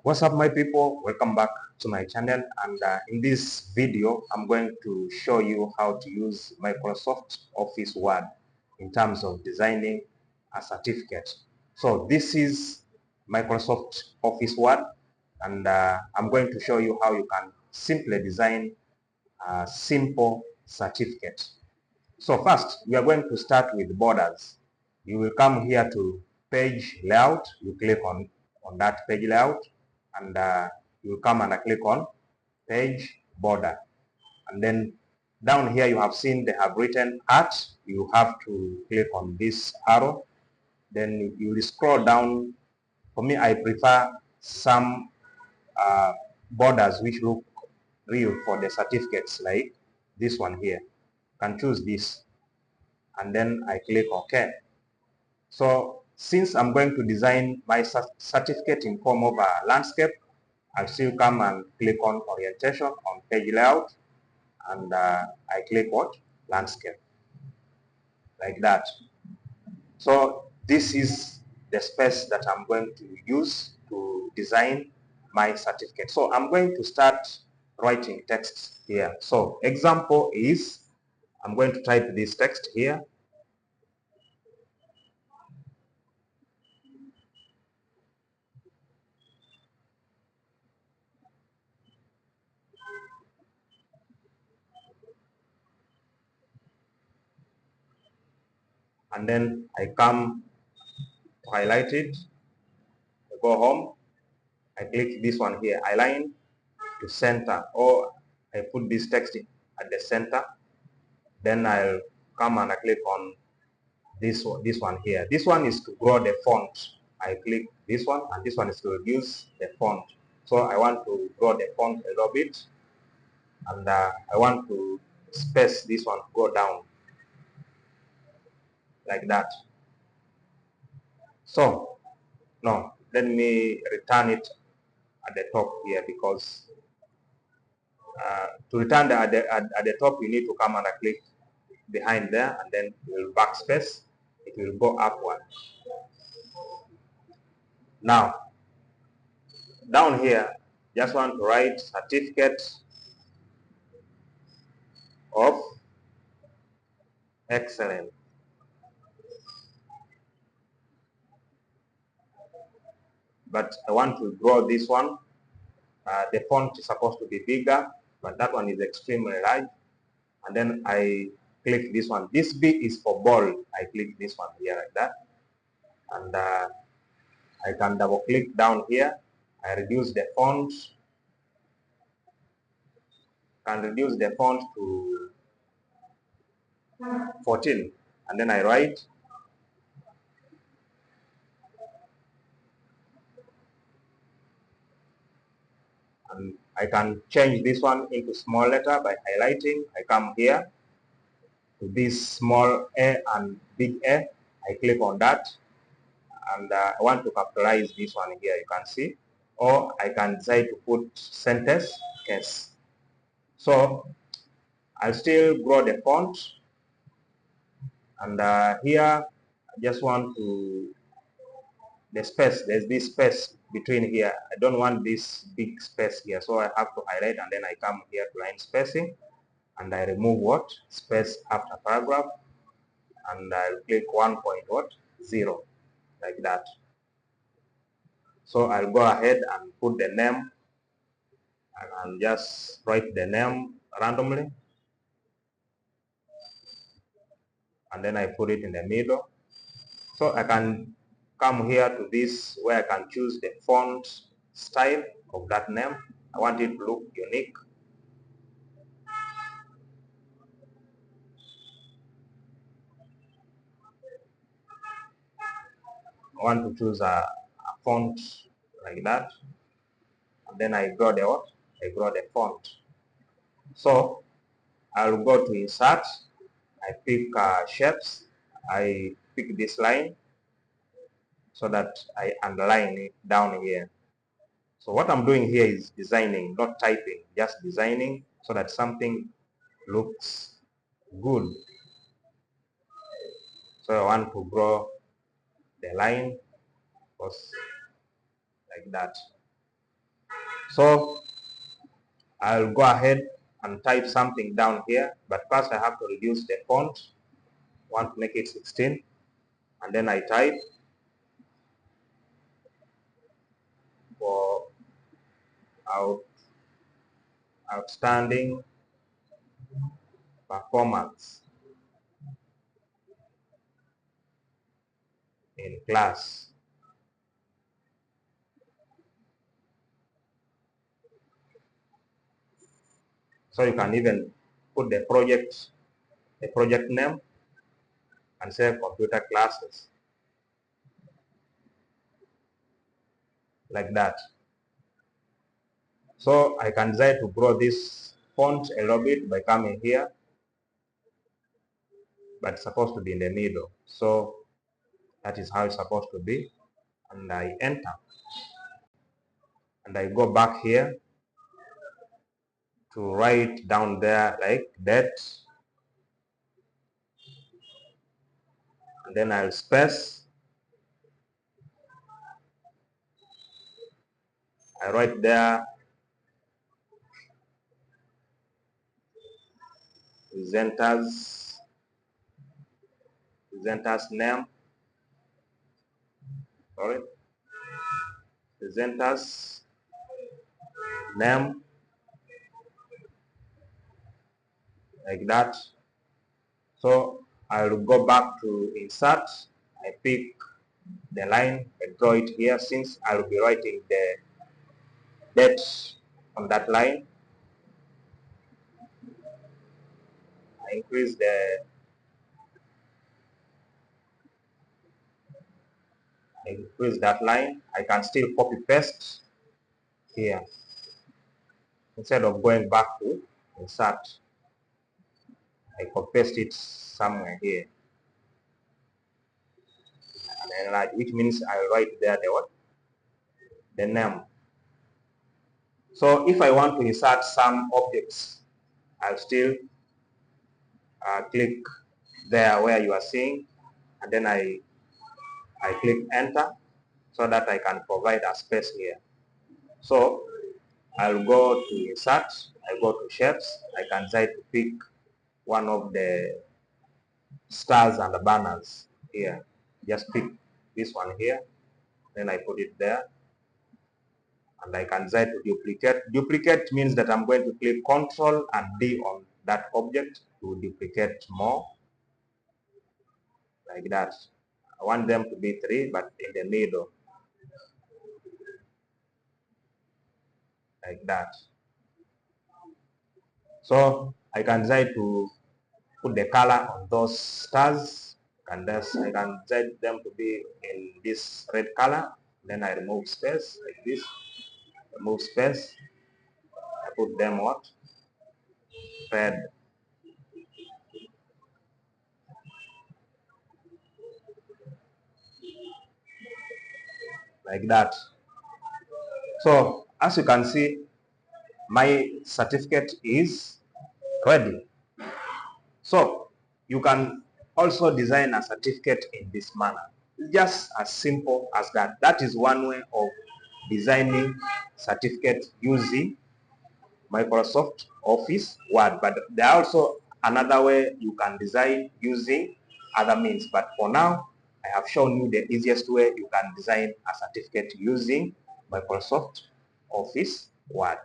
What's up, my people? Welcome back to my channel, and in this video I'm going to show you how to use Microsoft Office Word in terms of designing a certificate. So this is Microsoft Office Word, and I'm going to show you how you can simply design a simple certificate. So first, we are going to start with borders. You will come here to page layout. You click on that page layout, and you will come and click on page border. And then down here you have seen they have written art. You have to click on this arrow. Then you will scroll down. For me, I prefer some uh, borders which look real for the certificates, like this one here. You can choose this, and then I click OK. So since I'm going to design my certificate in form of a landscape, I'll still come and click on orientation on page layout, and I click what? Landscape, like that. So this is the space that I'm going to use to design my certificate. So I'm going to start writing text here. So example is, I'm going to type this text here. And then I come to highlight it, I go home, I click this one here, align to center, or I put this text at the center. Then I'll come and I click on this one here. This one is to grow the font. I click this one, and this one is to reduce the font. So I want to grow the font a little bit, and I want to space this one, go down like that. So no, let me return it at the top here, because to return at the top, you need to come and click behind there, and then you will backspace. It will go upward. Now, down here, just want to write certificate of excellence. But I want to draw this one. The font is supposed to be bigger, but that one is extremely large. And then I click this one. This B is for bold. I click this one here like that. And I can double click down here. I reduce the font. Can reduce the font to 14. And then I write. And I can change this one into small letter by highlighting. I come here to this small a and big A. I click on that, and I want to capitalize this one here, you can see. Or I can decide to put sentence case. So I'll still grow the font, and here I just want to, the space, there's this space between here. I don't want this big space here, so I have to highlight, and then I come here to line spacing, and I remove what? Space after paragraph, and I'll click 1.0, like that. So I'll go ahead and put the name, and just write the name randomly, and then I put it in the middle. So I can come here to this where I can choose the font style of that name. I want it to look unique. I want to choose a font like that, and then I draw the what? I draw the font. So I'll go to insert. I pick shapes. I pick this line so that I underline it down here. So what I'm doing here is designing, not typing, just designing so that something looks good. So I want to draw the line, like that. So I'll go ahead and type something down here, but first I have to reduce the font. I want to make it 16, and then I type for out, outstanding performance in class. So you can even put the project name, and say computer classes, like that. So I can decide to grow this font a little bit by coming here, but it's supposed to be in the middle. So that is how it's supposed to be. And I enter. And I go back here to write down there like that. And then I'll space. I write there presenter's name. Sorry. Presenter's name, like that. So I'll go back to insert. I pick the line, I draw it here. Since I'll be writing the date on that line, I increase that line. I can still copy paste here instead of going back to insert. I copy paste it somewhere here and enlarge, which means I'll write there the name. So if I want to insert some objects, I'll still click there where you are seeing, and then I click enter so that I can provide a space here. So I'll go to insert, I go to shapes, I can decide to pick one of the stars and the banners here. Just pick this one here, then I put it there, and I can decide to duplicate. Duplicate means that I'm going to click Ctrl and D on that object to duplicate more, like that. I want them to be 3, but in the middle, like that. So I can decide to put the color on those stars, and thus I can set them to be in this red color. Then I remove space like this, remove space, I put them what? Red. Like that. So as you can see, my certificate is ready. So you can also design a certificate in this manner. It's just as simple as that. That is one way of designing certificate using Microsoft Office Word. But there are also another way you can design using other means. But for now, I have shown you the easiest way you can design a certificate using Microsoft Office Word.